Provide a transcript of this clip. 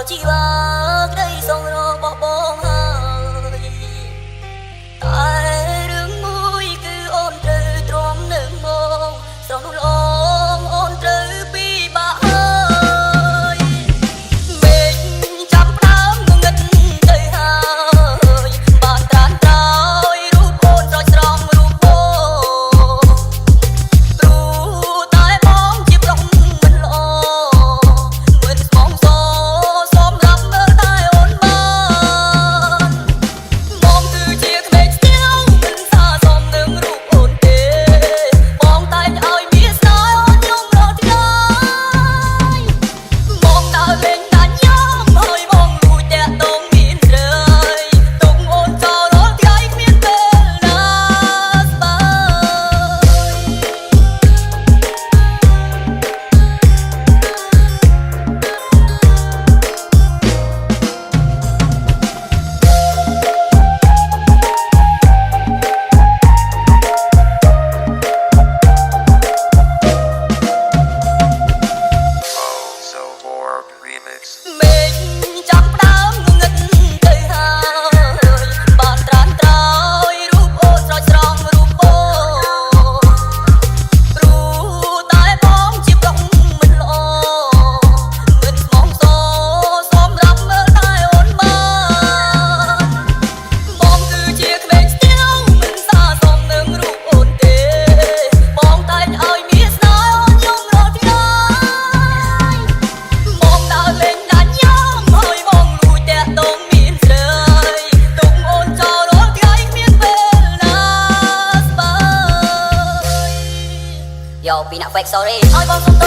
ជីវ៉ាក្តីសងររបស់បងហើយតែរឿងមួយគឺអូនត្រូវទ្រាំនឹងមកស្រស់នោះល្អអូនត្រូវពីបាក់ហើយមេឃចាប់ផ្ដើមងងឹតទៅហើយបានត្រានត្រោយរូបអូនស្រោចស្រង់រូបបងព្រោះតែបងជាប្រុសមិនល្អមិនស្មងសសម្រាប់មើលតែអូនបានបងគឺជាក្មេងស្ទៀវមិនសាសមនឹងរូបអូនទេបងតែងឲ្យមានស្នេហ៍អូនខ្ញុំរកទីឡើយបងដើរលេងដាច់យ៉ាមហើយបងលួចតាក់ទងមានស្រីទុកអូនចោលរាល់ថ្ងៃគ្មានពេលណាស្បើSo Borg Remix. មេឃចាប់ផ្ដើមងងឹតទៅហើយបានត្រានត្រោយរូបអូនស្រោចស្រង់រូបបងព្រោះតែបងជាប្រុសមិនល្អមិនស្មងសសម្រាប់មើលតែអូនបានបងគឺជាក្មេងស្ទៀវមិនសាសមនឹងរូបអូនទេបងតែងឲ្យមានស្នេហ៍អូនខ្ញុំរកទីឡើយបងដើរលេងដាច់យ៉ាមហើយបងលួចតាក់ទងមានស្រីទុកអូនចោលរាល់ថ្ងៃគ្មានពេលណាស្បើយយកពីអ្នក fake sorry ឲ្យបងសុំទោស